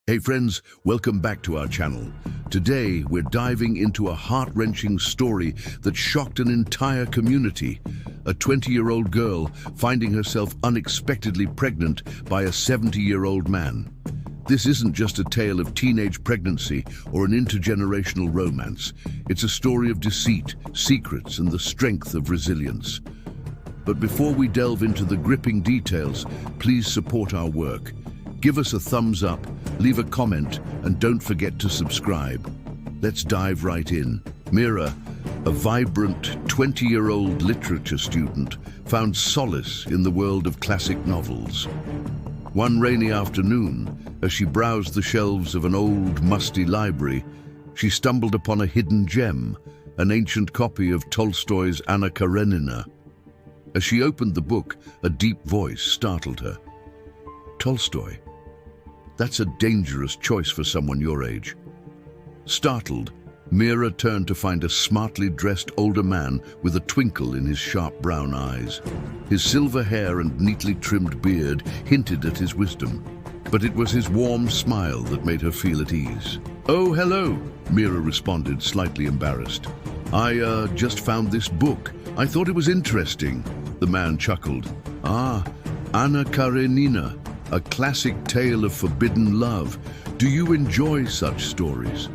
Hey friends, welcome back to our channel. Today, we're diving into a heart-wrenching story that shocked an entire community. A 20-year-old girl finding herself unexpectedly pregnant by a 70-year-old man. This isn't just a tale of teenage pregnancy or an intergenerational romance. It's a story of deceit, secrets, and the strength of resilience. But before we delve into the gripping details, please support our work. Give us a thumbs up, leave a comment, and don't forget to subscribe. Let's dive right in. Mira, a vibrant 20-year-old literature student, found solace in the world of classic novels. One rainy afternoon, as she browsed the shelves of an old, musty library, she stumbled upon a hidden gem, an ancient copy of Tolstoy's Anna Karenina. As she opened the book, a deep voice startled her. Tolstoy? That's a dangerous choice for someone your age. Startled, Mira turned to find a smartly dressed older man with a twinkle in his sharp brown eyes. His silver hair and neatly trimmed beard hinted at his wisdom, but it was his warm smile that made her feel at ease. "Oh, hello," Mira responded, slightly embarrassed. I just found this book. I thought it was interesting." The man chuckled. "Ah, Anna Karenina. A classic tale of forbidden love. Do you enjoy such stories?"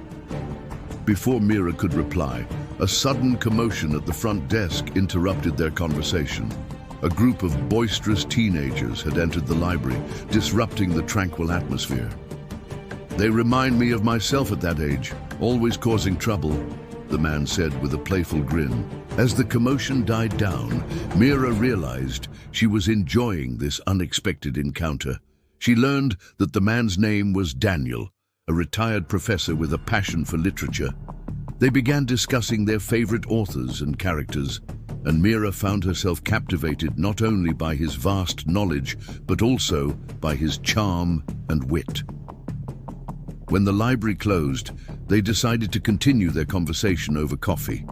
Before Mira could reply, a sudden commotion at the front desk interrupted their conversation. A group of boisterous teenagers had entered the library, disrupting the tranquil atmosphere. "They remind me of myself at that age, always causing trouble," the man said with a playful grin. As the commotion died down, Mira realized she was enjoying this unexpected encounter. She learned that the man's name was Daniel, a retired professor with a passion for literature. They began discussing their favorite authors and characters, and Mira found herself captivated not only by his vast knowledge, but also by his charm and wit. When the library closed, they decided to continue their conversation over coffee.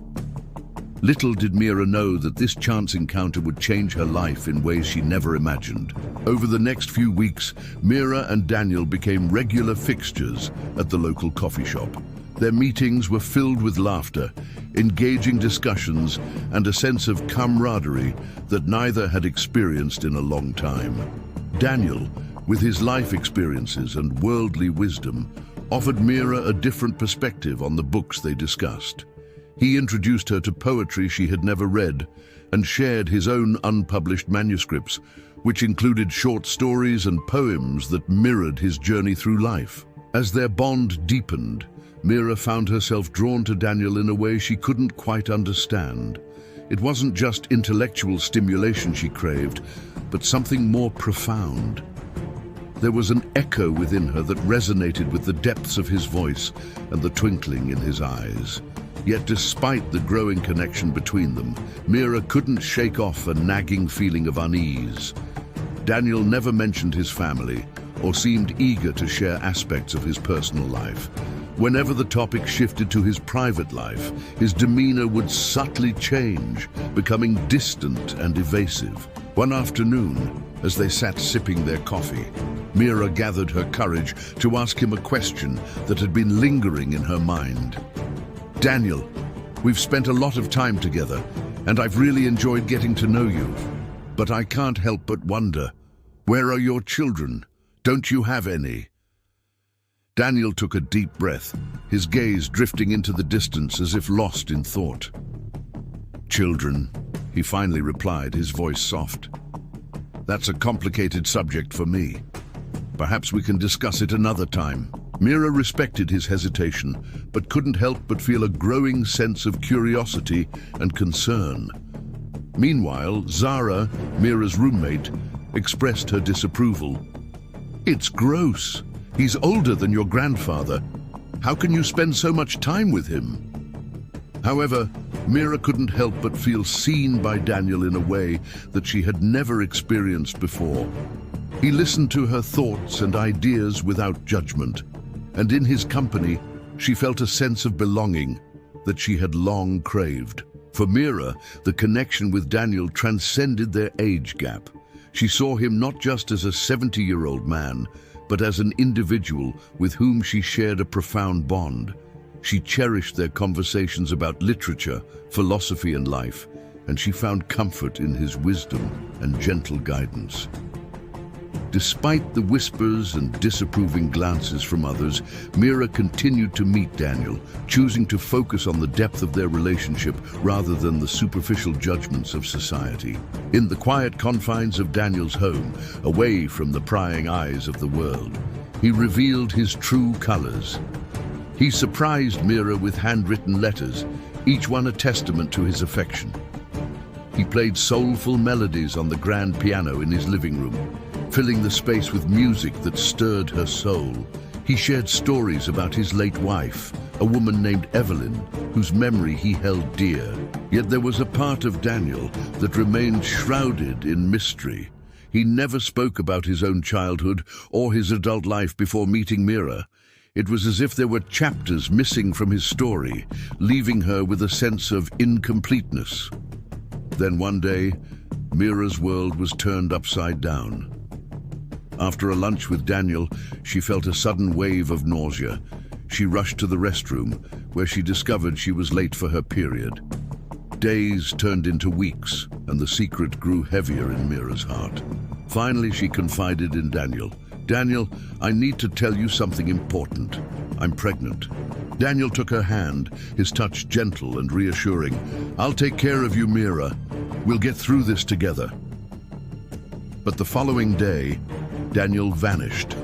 Little did Mira know that this chance encounter would change her life in ways she never imagined. Over the next few weeks, Mira and Daniel became regular fixtures at the local coffee shop. Their meetings were filled with laughter, engaging discussions, and a sense of camaraderie that neither had experienced in a long time. Daniel, with his life experiences and worldly wisdom, offered Mira a different perspective on the books they discussed. He introduced her to poetry she had never read and shared his own unpublished manuscripts, which included short stories and poems that mirrored his journey through life. As their bond deepened, Mira found herself drawn to Daniel in a way she couldn't quite understand. It wasn't just intellectual stimulation she craved, but something more profound. There was an echo within her that resonated with the depths of his voice and the twinkling in his eyes. Yet despite the growing connection between them, Mira couldn't shake off a nagging feeling of unease. Daniel never mentioned his family or seemed eager to share aspects of his personal life. Whenever the topic shifted to his private life, his demeanor would subtly change, becoming distant and evasive. One afternoon, as they sat sipping their coffee, Mira gathered her courage to ask him a question that had been lingering in her mind. "Daniel, we've spent a lot of time together, and I've really enjoyed getting to know you. But I can't help but wonder, where are your children? Don't you have any?" Daniel took a deep breath, his gaze drifting into the distance as if lost in thought. "Children," he finally replied, his voice soft. "That's a complicated subject for me. Perhaps we can discuss it another time." Mira respected his hesitation, but couldn't help but feel a growing sense of curiosity and concern. Meanwhile, Zara, Mira's roommate, expressed her disapproval. "It's gross. He's older than your grandfather. How can you spend so much time with him?" However, Mira couldn't help but feel seen by Daniel in a way that she had never experienced before. He listened to her thoughts and ideas without judgment, and in his company, she felt a sense of belonging that she had long craved. For Mira, the connection with Daniel transcended their age gap. She saw him not just as a 70-year-old man, but as an individual with whom she shared a profound bond. She cherished their conversations about literature, philosophy, and life, and she found comfort in his wisdom and gentle guidance. Despite the whispers and disapproving glances from others, Mira continued to meet Daniel, choosing to focus on the depth of their relationship rather than the superficial judgments of society. In the quiet confines of Daniel's home, away from the prying eyes of the world, he revealed his true colors. He surprised Mira with handwritten letters, each one a testament to his affection. He played soulful melodies on the grand piano in his living room, filling the space with music that stirred her soul. He shared stories about his late wife, a woman named Evelyn, whose memory he held dear. Yet there was a part of Daniel that remained shrouded in mystery. He never spoke about his own childhood or his adult life before meeting Mira. It was as if there were chapters missing from his story, leaving her with a sense of incompleteness. Then one day, Mira's world was turned upside down. After a lunch with Daniel, she felt a sudden wave of nausea. She rushed to the restroom, where she discovered she was late for her period. Days turned into weeks, and the secret grew heavier in Mira's heart. Finally, she confided in Daniel. "Daniel, I need to tell you something important. I'm pregnant." Daniel took her hand, his touch gentle and reassuring. "I'll take care of you, Mira. We'll get through this together." But the following day, Daniel vanished.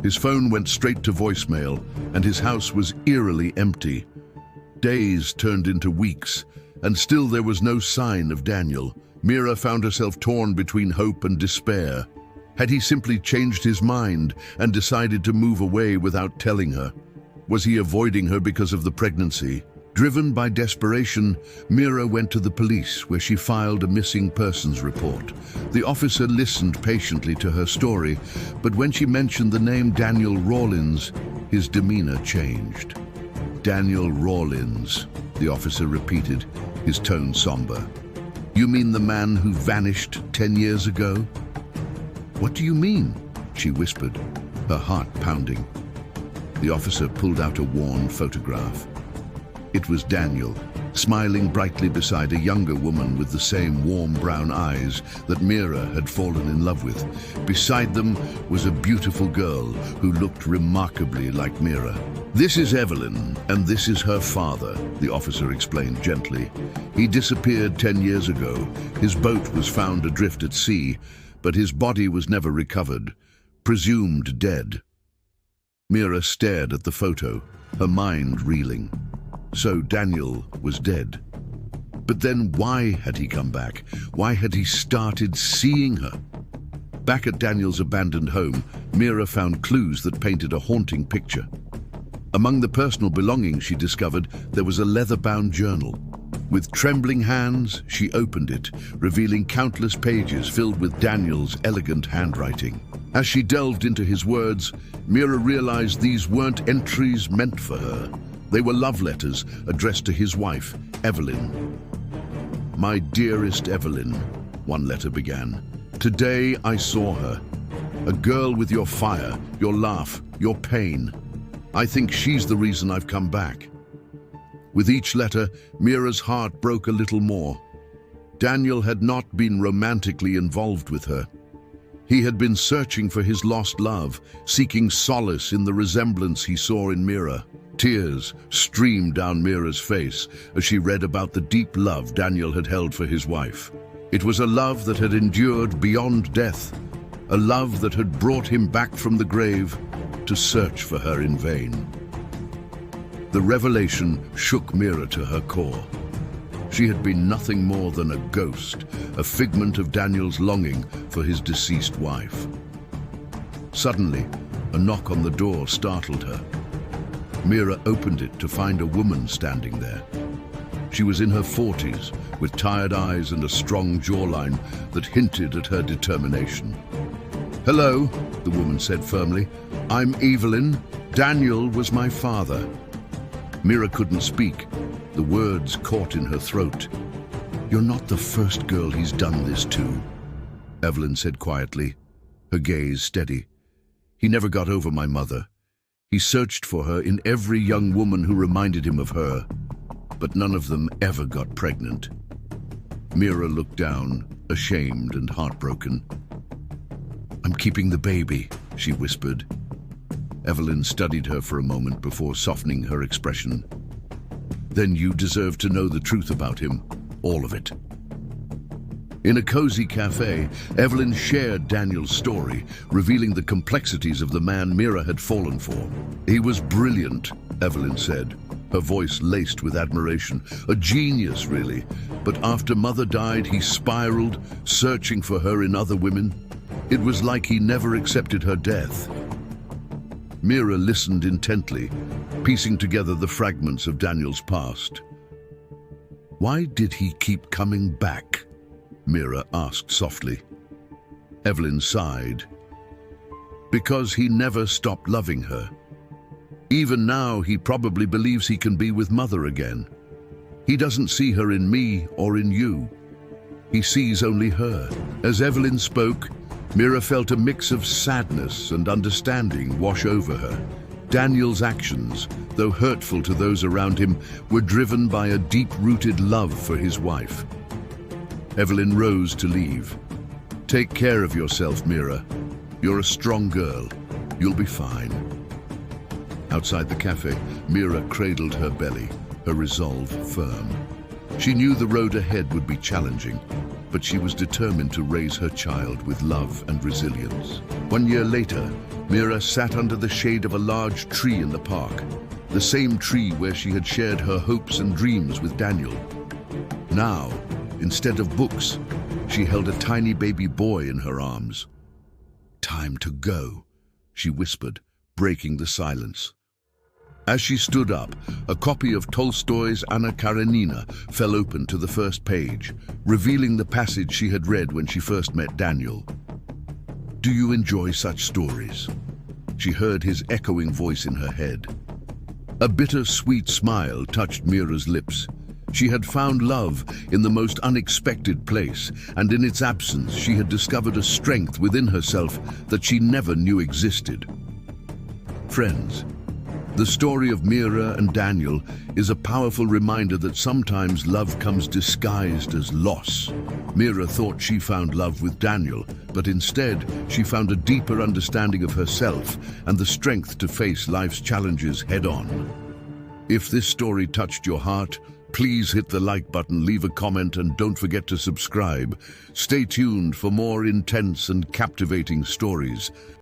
His phone went straight to voicemail, and his house was eerily empty. Days turned into weeks, and still there was no sign of Daniel. Mira found herself torn between hope and despair. Had he simply changed his mind and decided to move away without telling her? Was he avoiding her because of the pregnancy? Driven by desperation, Mira went to the police, where she filed a missing persons report. The officer listened patiently to her story, but when she mentioned the name Daniel Rawlins, his demeanor changed. "Daniel Rawlins," the officer repeated, his tone somber. "You mean the man who vanished 10 years ago?" "What do you mean?" she whispered, her heart pounding. The officer pulled out a worn photograph. It was Daniel, smiling brightly beside a younger woman with the same warm brown eyes that Mira had fallen in love with. Beside them was a beautiful girl who looked remarkably like Mira. "This is Evelyn, and this is her father," the officer explained gently. "He disappeared 10 years ago. His boat was found adrift at sea, but his body was never recovered, presumed dead." Mira stared at the photo, her mind reeling. So Daniel was dead. But then why had he come back? Why had he started seeing her? Back at Daniel's abandoned home, Mira found clues that painted a haunting picture. Among the personal belongings she discovered, there was a leather-bound journal. With trembling hands, she opened it, revealing countless pages filled with Daniel's elegant handwriting. As she delved into his words, Mira realized these weren't entries meant for her. They were love letters addressed to his wife, Evelyn. "My dearest Evelyn," one letter began. "Today I saw her. A girl with your fire, your laugh, your pain. I think she's the reason I've come back." With each letter, Mira's heart broke a little more. Daniel had not been romantically involved with her. He had been searching for his lost love, seeking solace in the resemblance he saw in Mira. Tears streamed down Mira's face as she read about the deep love Daniel had held for his wife. It was a love that had endured beyond death, a love that had brought him back from the grave to search for her in vain. The revelation shook Mira to her core. She had been nothing more than a ghost, a figment of Daniel's longing for his deceased wife. Suddenly, a knock on the door startled her. Mira opened it to find a woman standing there. She was in her 40s, with tired eyes and a strong jawline that hinted at her determination. "Hello," the woman said firmly. "I'm Evelyn. Daniel was my father." Mira couldn't speak. The words caught in her throat. "You're not the first girl he's done this to," Evelyn said quietly, her gaze steady. He never got over my mother. He searched for her in every young woman who reminded him of her, but none of them ever got pregnant. Mira looked down, ashamed and heartbroken. "I'm keeping the baby," she whispered. Evelyn studied her for a moment before softening her expression. "Then you deserve to know the truth about him, all of it." In a cozy cafe, Evelyn shared Daniel's story, revealing the complexities of the man Mira had fallen for. "He was brilliant," Evelyn said, her voice laced with admiration. "A genius, really. But after Mother died, he spiraled, searching for her in other women. It was like he never accepted her death." Mira listened intently, piecing together the fragments of Daniel's past. "Why did he keep coming back?" Mira asked softly. Evelyn sighed. "Because he never stopped loving her. Even now, he probably believes he can be with Mother again. He doesn't see her in me or in you. He sees only her." As Evelyn spoke, Mira felt a mix of sadness and understanding wash over her. Daniel's actions, though hurtful to those around him, were driven by a deep-rooted love for his wife. Evelyn rose to leave. "Take care of yourself, Mira. You're a strong girl. You'll be fine." Outside the cafe, Mira cradled her belly, her resolve firm. She knew the road ahead would be challenging, but she was determined to raise her child with love and resilience. 1 year later, Mira sat under the shade of a large tree in the park, the same tree where she had shared her hopes and dreams with Daniel. Now, instead of books, she held a tiny baby boy in her arms. "Time to go," she whispered, breaking the silence. As she stood up, a copy of Tolstoy's Anna Karenina fell open to the first page, revealing the passage she had read when she first met Daniel. "Do you enjoy such stories?" She heard his echoing voice in her head. A bitter-sweet smile touched Mira's lips. She had found love in the most unexpected place, and in its absence she had discovered a strength within herself that she never knew existed. Friends, the story of Mira and Daniel is a powerful reminder that sometimes love comes disguised as loss. Mira thought she found love with Daniel, but instead she found a deeper understanding of herself and the strength to face life's challenges head-on. If this story touched your heart, please hit the like button, leave a comment, and don't forget to subscribe. Stay tuned for more intense and captivating stories.